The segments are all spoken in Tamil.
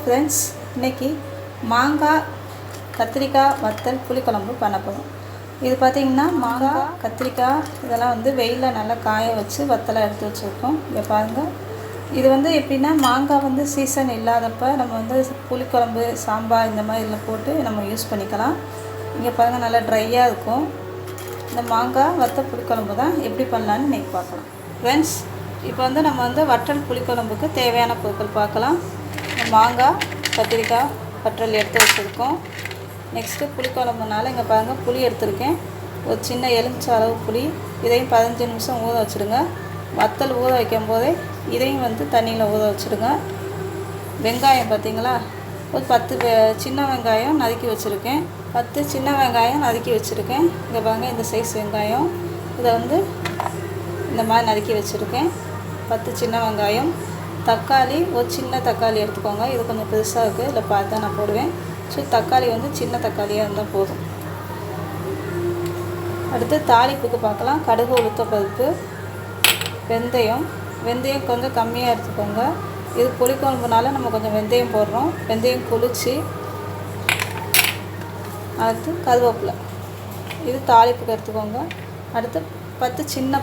ஃப்ரெண்ட்ஸ், இன்றைக்கி மாங்காய் கத்திரிக்காய் வத்தல் புளிக்குழம்பு பண்ண போகிறோம். இது பார்த்திங்கன்னா மாங்காய் கத்திரிக்காய் இதெல்லாம் வெயிலில் நல்லா காய வச்சு வத்தலை எடுத்து வச்சுருக்கோம். இங்கே பாருங்கள், இது எப்படின்னா மாங்காய் சீசன் இல்லாதப்போ நம்ம புளிக்குழம்பு சாம்பார் இந்த மாதிரி இதில் போட்டு நம்ம யூஸ் பண்ணிக்கலாம். இங்கே பாருங்கள், நல்லா ட்ரையாக இருக்கும். இந்த மாங்காய் வத்தல் புளிக்குழம்பு தான் எப்படி பண்ணலான்னு இன்றைக்கி பார்க்கலாம். ஃப்ரெண்ட்ஸ், இப்போ நம்ம வற்றல் புளிக்குழம்புக்கு தேவையான பொருட்கள் பார்க்கலாம். மாங்காய் கத்திரிக்காய் வற்றல் எடுத்து வச்சுருக்கோம். நெக்ஸ்ட்டு புளிக்குழம்புனால இங்கே பாருங்கள், புளி எடுத்துருக்கேன். ஒரு சின்ன எலுமிச்சை அளவு புளி. இதையும் 15 நிமிஷம் ஊற வச்சுடுங்க. வத்தல் ஊற வைக்கும் போதே இதையும் தண்ணியில் ஊற வச்சுடுங்க. வெங்காயம் பார்த்திங்களா, ஒரு 10 சின்ன வெங்காயம் நறுக்கி வச்சுருக்கேன். 10 சின்ன வெங்காயம் நறுக்கி வச்சுருக்கேன். இங்கே பாருங்கள், இந்த சைஸ் வெங்காயம். இதை இந்த மாதிரி நறுக்கி வச்சுருக்கேன். 10 சின்ன வெங்காயம். தக்காளி, ஒரு சின்ன தக்காளி எடுத்துக்கோங்க. இது கொஞ்சம் பெருசாக இருக்குது, இதில் பார்த்து தான் நான் போடுவேன். ஸோ தக்காளி சின்ன தக்காளியாக இருந்தால் போதும். அடுத்து தாளிப்புக்கு பார்க்கலாம். கடுகு, உளுத்த பருப்பு, வெந்தயம். வெந்தயம் கொஞ்சம் கம்மியாக எடுத்துக்கோங்க. இது புளிக்குழம்புனால நம்ம கொஞ்சம் வெந்தயம் போடுறோம். வெந்தயம் குளிச்சு. அடுத்து கருவேப்பிலை, இது தாளிப்புக்கு எடுத்துக்கோங்க. அடுத்து 10 சின்ன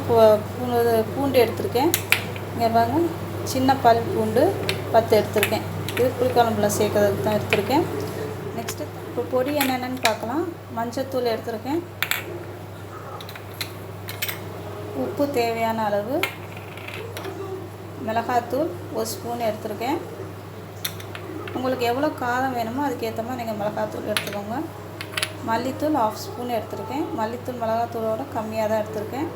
பூண்டு எடுத்திருக்கேன். இங்கே பாருங்க, சின்ன பல் பூண்டு 10 எடுத்திருக்கேன். இது புளிக்குழம்புல சேர்க்கறதுக்கு தான் எடுத்திருக்கேன். நெக்ஸ்ட்டு இப்போ பொடி என்னென்னு பார்க்கலாம். மஞ்சத்தூள் எடுத்திருக்கேன். உப்பு தேவையான அளவு. மிளகாத்தூள் 1 ஸ்பூன் எடுத்திருக்கேன். உங்களுக்கு எவ்வளோ காரம் வேணுமோ அதுக்கேற்ற மாதிரி நீங்கள் மிளகாத்தூள் எடுத்துக்கோங்க. மல்லித்தூள் 1/2 ஸ்பூன் எடுத்திருக்கேன். மல்லித்தூள் மிளகாத்தூளோட கம்மியாக தான் எடுத்திருக்கேன்.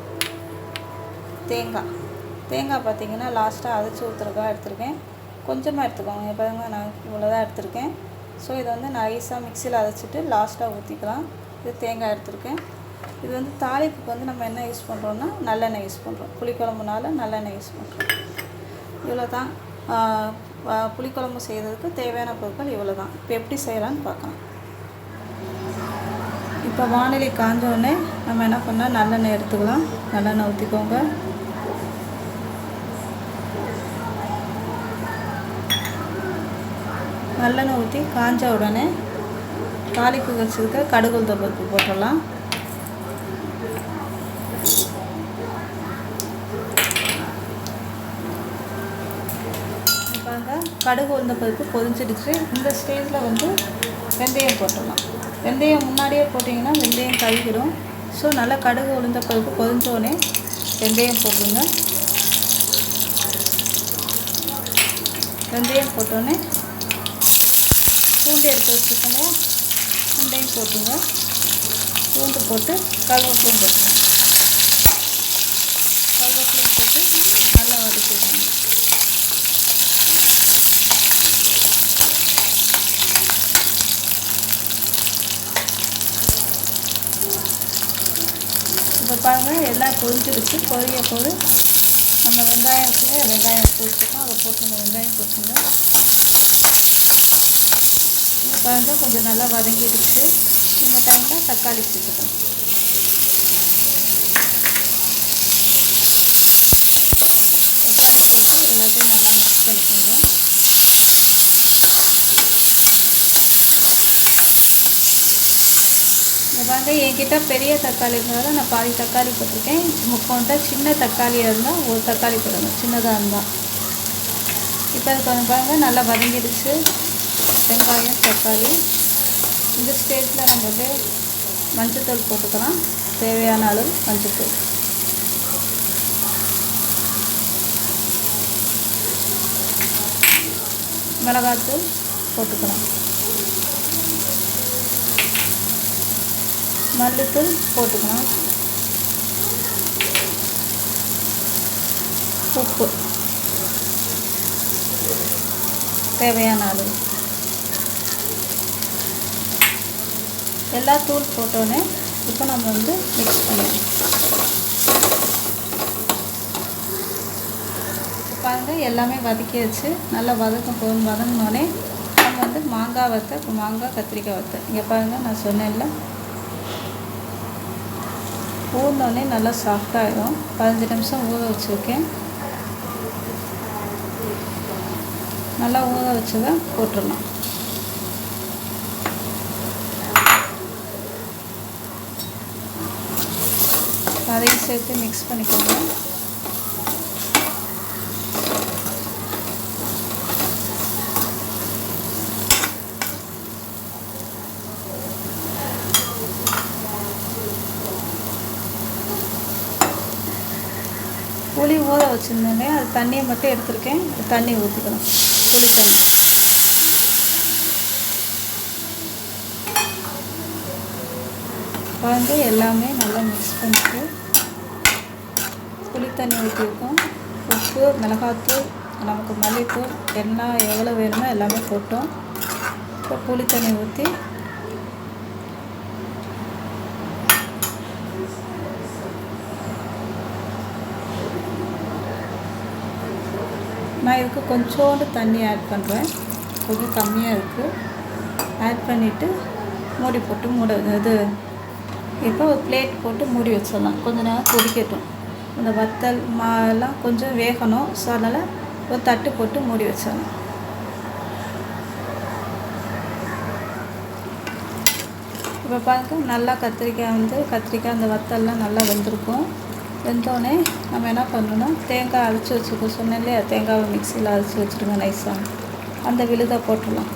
தேங்காய் பார்த்திங்கன்னா லாஸ்ட்டாக அரைச்சி ஊற்றுறதுக்காக எடுத்திருக்கேன். கொஞ்சமாக எடுத்துக்கோங்க. பாருங்க, நான் இவ்வளோ தான் எடுத்திருக்கேன். ஸோ இதை நைஸாக மிக்சியில் அரைச்சிட்டு லாஸ்ட்டாக ஊற்றிக்கலாம். இது தேங்காய் எடுத்திருக்கேன். இது தாளிப்புக்கு நம்ம என்ன யூஸ் பண்ணுறோன்னா நல்லெண்ணெய் யூஸ் பண்ணுறோம். புளிக்குழம்புனால நல்லெண்ணெய் யூஸ் பண்ணுறோம். இவ்வளோ தான். புளிக்குழம்பு செய்கிறதுக்கு தேவையான பொருட்கள் இவ்வளோ தான். இப்போ எப்படி செய்யலான்னு பார்க்கலாம். இப்போ வானிலை காஞ்சோடனே நம்ம என்ன பண்ணால் நல்லெண்ணெய் எடுத்துக்கலாம். நல்லெண்ணெய் ஊற்றிக்கோங்க. நல்லெண்ணெய் ஊற்றி காஞ்ச உடனே தாளிப்பு வச்சுருக்க கடுகு, உளுத்தம் பருப்பு போட்டுடலாம். பாருங்க, கடுகு, உளுத்தம் பருப்பு பொரிஞ்சிடுச்சு. இந்த ஸ்டேஜில் வெந்தயம் போட்டுடலாம். வெந்தயம் முன்னாடியே போட்டிங்கன்னா வெந்தயம் கழுகிடும். ஸோ நல்லா கடுகு, உளுத்தம் பருப்பு பொரிஞ்சோடனே வெந்தயம் போட்டுருங்க. வெந்தயம் போட்டோடனே பூண்டு எடுத்து வச்சுக்கோங்க. பூண்டையும் போட்டுங்க. பூண்டு போட்டு கருவேப்பிலையும் போட்டுங்க. கருவேப்பிலையும் போட்டு நல்லா வதக்கிடுங்க. இப்போ பாருங்கள், எல்லாம் பொரிஞ்சிடுச்சு. பொரிய போது நம்ம வெங்காயம் எடுத்து வச்சுருக்கோம். அதை போட்டுங்க. வெங்காயம் போட்டுங்க. பாருங்கள், கொஞ்சம் நல்லா வதங்கிடுச்சு. இந்த டைமில் தக்காளி சேர்த்துக்கணும். தக்காளி சேர்த்து எல்லாத்தையும் நல்லா மிக்ஸ் பண்ணிக்கோங்க. இந்த பாருங்க, என்கிட்ட பெரிய தக்காளி இருந்தாலும் நான் பாதி தக்காளி போட்டிருக்கேன். முக்கோண்டா சின்ன தக்காளியாக இருந்தால் ஒரு தக்காளி போடணும், சின்னதாக இருந்தால். இப்போ அது கொஞ்சம் பாருங்கள், நல்லா வதங்கிடுச்சு வெங்காயம், தக்காளி. இந்த ஸ்டேஜில் நம்ம மஞ்சத்தூள் போட்டுக்கலாம். தேவையான அளவு மஞ்சத்தூள். மிளகாத்தூள் போட்டுக்கலாம். மல்லித்தூள் போட்டுக்கலாம். உப்பு தேவையான அளவு. எல்லா தூள் போட்டோன்னே இப்போ நம்ம மிக்ஸ் பண்ணுவோம். பாருங்கள், எல்லாமே வதக்கியாச்சு. நல்லா வதங்கினோடனே நம்ம மாங்காய் வத்தல், மாங்காய் கத்திரிக்காய் வத்தல். இங்கே பாருங்கள், நான் சொன்னேன்ல, ஊறினோடனே நல்லா சாஃப்டாகிடும். 15 நிமிஷம் ஊற வச்சுருக்கேன். நல்லா ஊற வச்சதை போட்டுடலாம். அதையும் சேர்த்து மிக்ஸ் பண்ணிக்கோங்க. புளி ஊற வச்சுருந்தேங்க, அது தண்ணியை மட்டும் எடுத்துருக்கேன். தண்ணி ஊற்றிக்கலாம், புளி தண்ணி. வந்து எல்லாமே நல்லா மிக்ஸ் பண்ணிட்டு புளி தண்ணி ஊற்றிருக்கோம். உப்பு, மிளகாத்தூள், நமக்கு மல்லித்தூள் எல்லாம் எவ்வளோ வேணுமோ எல்லாமே போட்டோம். இப்போ புளி தண்ணி ஊற்றி நான் இதுக்கு கொஞ்சோண்டு தண்ணி ஆட் பண்ணுறேன். கொஞ்சம் கம்மியாக இருக்குது. ஆட் பண்ணிவிட்டு மூடி போட்டு இது இப்போ ஒரு பிளேட் போட்டு மூடி வச்சிடலாம். கொஞ்சம் நேரம் கொதிக்கட்டும். இந்த வத்தல் மாலாம் கொஞ்சம் வேகணும். ஸோ அதனால் ஒரு தட்டு போட்டு மூடி வச்சிடலாம். இப்போ பார்க்க நல்லா கத்திரிக்காய் அந்த வத்தல்லாம் நல்லா வெந்திருக்கும். வெந்தோடனே நம்ம என்ன பண்ணணும்னா தேங்காய் அரைச்சி வச்சுருக்கோம். சொன்னேன் இல்லையா, தேங்காவை மிக்சியில் அரைச்சி வச்சுருங்க நைஸாக. அந்த விழுதை போட்டுடலாம்.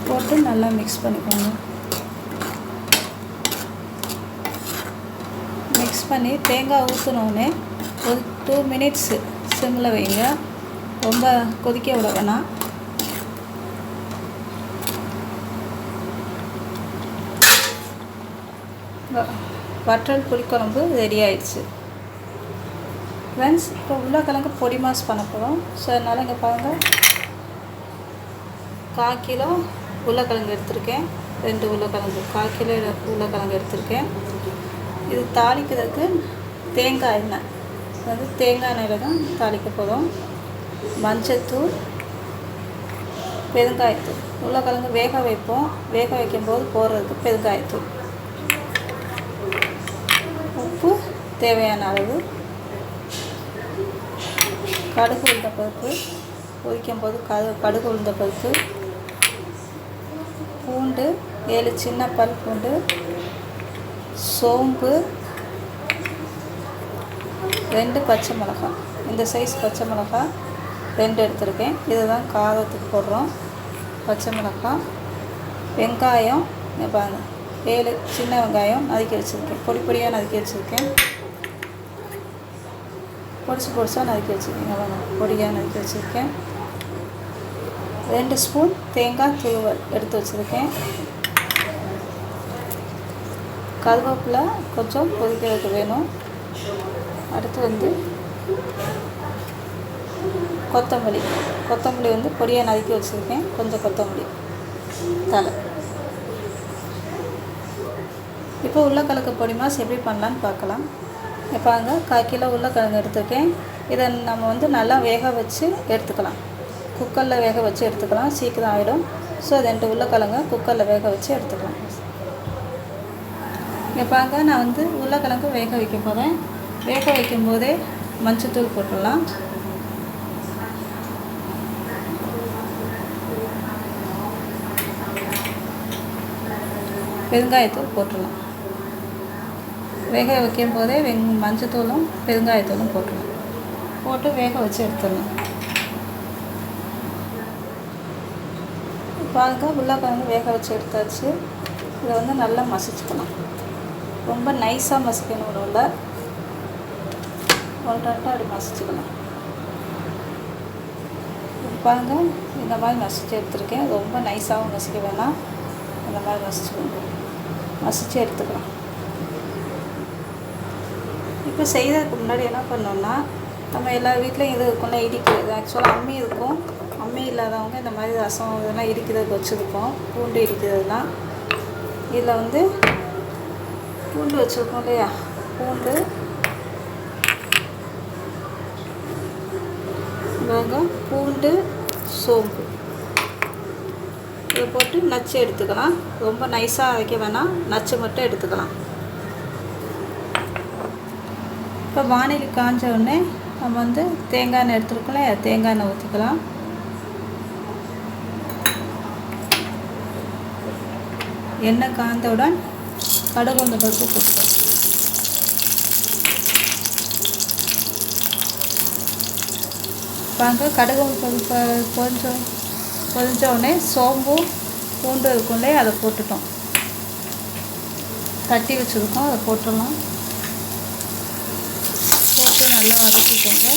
போட்டு நல்லா மிக்ஸ் பண்ணிக்கோங்க. மிக்ஸ் பண்ணி தேங்காய் ஊற்றினோடனே ஒரு 2 மினிட்ஸு சிம்மில் வைங்க. ரொம்ப கொதிக்க விட வேணாம். வற்றல் புளிக்குழம்பு ரெடி ஆயிடுச்சு. ஃப்ரெண்ட்ஸ், இப்போ உருளைக்கிழங்கு பொடி மாஸ் பண்ண போகிறோம். ஸோ அதனால் இங்கே பாருங்கள், 1/4 கிலோ உருளைக்கிழங்கு எடுத்திருக்கேன். 2 உருளைக்கிழங்கு, 1/4 கிலோ உருளைக்கிழங்கு எடுத்திருக்கேன். இது தாளிக்கிறதுக்கு தேங்காய் எண்ணெய், அதாவது தேங்காய் எண்ணெயில் தான் தாளிக்க போகிறோம். மஞ்சத்தூள், பெருங்காயத்தூள். உருளைக்கிழங்கு வேக வைப்போம். வேக வைக்கும்போது போடுறதுக்கு பெருங்காயத்தூள். உப்பு தேவையான அளவு. கடுகு உளுந்த பருப்பு, பொரிக்கும் போது கடுகு உளுந்த பருப்பு. பூண்டு 7 சின்ன பல் பூண்டு. சோம்பு 2 பச்சை மிளகாய். இந்த சைஸ் பச்சை மிளகாய் 2 எடுத்திருக்கேன். இதுதான் காரத்துக்கு போடுறோம். பச்சை மிளகாய், வெங்காயம் பாருங்கள், 7 சின்ன வெங்காயம் நறுக்கி வச்சுருக்கேன். பொடியாக நறுக்கி வச்சுருக்கேன். பொடிசாக நறுக்கி வச்சுருக்கேன். பொடியாக நறுக்கி வச்சுருக்கேன். 2 ஸ்பூன் தேங்காய் துருவல் எடுத்து வச்சுருக்கேன். கருவேப்பிலை கொஞ்சம் கொதிக்கிறதுக்கு வேணும். அடுத்து கொத்தமல்லி பொடியாக நறுக்கி வச்சுருக்கேன். கொஞ்சம் கொத்தமல்லி தலை. இப்போ உருளைக்கிழங்கு பொடி மாஸ் எப்படி பண்ணலான்னு பார்க்கலாம். இப்போ 1/4 கிலோ உருளைக்கிழங்கு எடுத்துருக்கேன். இதை நம்ம நல்லா வேக வச்சு எடுத்துக்கலாம். குக்கரில் வேக வச்சு எடுத்துக்கலாம், சீக்கிரம் ஆகிடும். ஸோ 2 உருளைக்கிழங்கு குக்கரில் வேக வச்சு எடுத்துக்கலாம். இப்போ நான் உருளைக்கிழங்கு வேக வைக்க போகிறேன். வேக வைக்கும்போதே மஞ்சத்தூள் போட்டுடலாம். பெருங்காயத்தூள் போட்டுடலாம். வேக வைக்கும் போதே மஞ்சத்தூளும் பெருங்காயத்தூளும் போட்டுடலாம். போட்டு வேக வச்சு எடுத்துடலாம். பாருங்க, உருளைக்கிழங்கு வேக வச்சு எடுத்தாச்சு. இதை நல்லா மசிச்சுக்கலாம். ரொம்ப நைஸாக மசிக்கணும். உள்ள ஒன்றரை அப்படி மசிச்சுக்கலாம். பாருங்க, இந்த மாதிரி மசிச்சு எடுத்துருக்கேன். ரொம்ப நைஸாகவும் மசிக்க வேணாம். இந்த மாதிரி மசிச்சு எடுத்துக்கலாம். இப்போ செய்கிறதுக்கு முன்னாடி என்ன பண்ணோன்னா, நம்ம எல்லா வீட்லேயும் இது இருக்கும்ல, இடிக்கிறது. ஆக்சுவலாக அம்மி இருக்கும். அம்மி இல்லாதவங்க இந்த மாதிரி ரசம் இதெல்லாம் இடிக்கிறதுக்கு வச்சுருக்கோம். பூண்டு இடிக்கிறதுலாம். இதில் பூண்டு வச்சுருக்கோம் இல்லையா, பூண்டு சோம்பு இதை போட்டு நச்சு எடுத்துக்கலாம். ரொம்ப நைஸாக வைக்க வேணாம், நச்சு மட்டும் எடுத்துக்கலாம். இப்போ இப்போ வானிலை காஞ்ச உடனே நம்ம வந்து தேங்காய் எண்ணெய் எடுத்துருக்கோம்ல, தேங்காய் எண்ணெய் ஊற்றிக்கலாம். எண்ணெய் காந்தவுடன் கடுகு உளுந்தம் பருப்பு போட்டுக்கலாம். பாருங்க, கடுகு உளுந்தம் பருப்பு பொரிஞ்ச உடனே சோம்பு பூண்டு இருக்கும்லே அதை போட்டுட்டோம். தட்டி வச்சுருக்கோம், அதை போட்டுடலாம். போட்டு நல்லா வதக்கிக்கோங்க.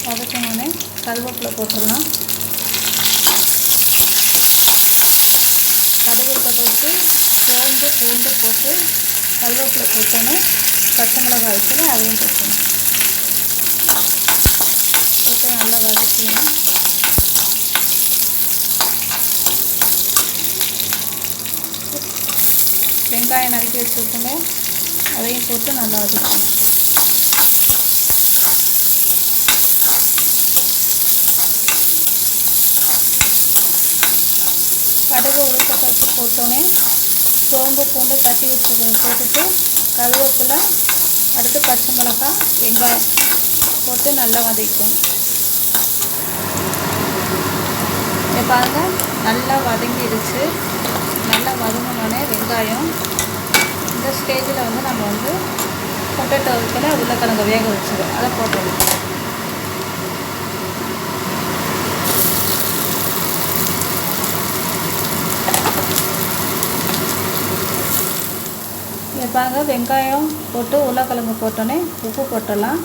வதக்கினோடனே கருவேப்பிலை போட்டுடலாம். கடுகு கடுவுக்கு சோம்பு பூண்டு போட்டு கருவேப்பிலை போட்டோன்னே பச்சை மிளகாய் இருக்குல்ல, அதையும் போட்டணும். போட்டு நல்லா வதக்கிடணும். வெங்காயம் நறுக்கி வச்சுருக்கோங்க, அதையும் போட்டு நல்லா வதக்கணும். கடுகு உளுத்தம் பருப்பு போட்டோன்னே சோம்பு பூண்டு தட்டி வச்சுருக்க போட்டுட்டு கருவேப்பிலை, அடுத்து பச்சை மிளகாய், வெங்காயம் போட்டு நல்லா வதக்கிக்கணும். இதை பாருங்கள், நல்லா வதங்கிடுச்சு. நல்லா வதங்கினோடனே வெங்காயம் இந்த ஸ்டேஜில் வந்து நம்ம வந்து பொட்டேட்டோ இருக்குல்ல, உருளைக்கிழங்கு வேக வச்சுருக்கோம், அதை போட்டுருக்கோம். இதை பாருங்க, வெங்காயம் போட்டு உருளைக்கிழங்கு போட்டோன்னே உப்பு போட்டுடலாம்.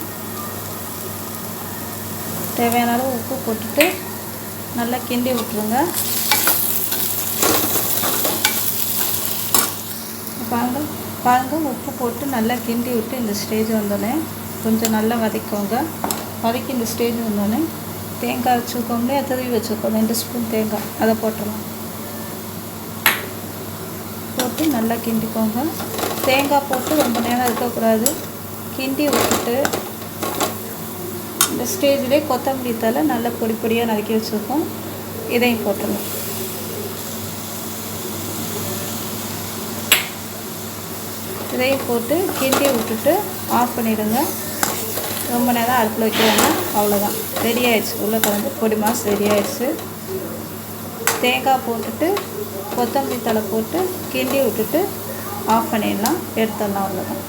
தேவையான அளவு உப்பு போட்டுட்டு நல்லா கிண்டி விட்டுருங்க. பாருங்கள், உப்பு போட்டு நல்லா கிண்டி விட்டு இந்த ஸ்டேஜ் வந்தோடனே கொஞ்சம் நல்லா வதக்கோங்க. வதக்கி இந்த ஸ்டேஜ் வந்தோடனே தேங்காய் வச்சுருக்கோம்லே, துருவி வச்சுருக்கோம் 2 ஸ்பூன் தேங்காய், அதை போட்டுடலாம். போட்டு நல்லா கிண்டிக்கோங்க. தேங்காய் போட்டு ரொம்ப நேரம் இருக்கக்கூடாது. கிண்டி விட்டுட்டு இந்த ஸ்டேஜ்லேயே கொத்தமல்லி தழை நல்லா பொடி பொடியாக நறுக்கி வச்சுருக்கோம், இதையும் போட்டுடலாம். இதையும் போட்டு கிண்டி விட்டுட்டு ஆஃப் பண்ணிவிடுங்க. ரொம்ப நேரம் அடுப்பில் வைக்கிறாங்க, அவ்வளோதான், ரெடி ஆகிடுச்சு. உருளைக்கிழங்கு பொடி மாஸ் ரெடி ஆகிடுச்சு. தேங்காய் போட்டுட்டு கொத்தமல்லி தழை போட்டு கிண்டி விட்டுட்டு ஆஃப் பண்ணிடலாம், எடுத்துடலாம், அவ்வளோதான்.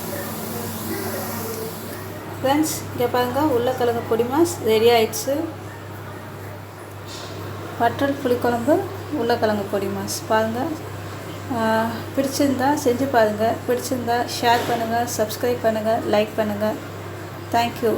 ஃப்ரெண்ட்ஸ், இங்கே பாருங்கள், உருளைக்கிழங்கு பொடி மாஸ் ரெடி ஆகிடுச்சு. வற்றல் புளிக்குழம்பு உருளைக்கிழங்கு பொடி மாஸ் பாருங்கள். பிடிச்சிருந்தா செஞ்சு பாருங்கள். பிடிச்சிருந்தா ஷேர் பண்ணுங்கள், சப்ஸ்கிரைப் பண்ணுங்கள், லைக் பண்ணுங்கள். தேங்க்யூ.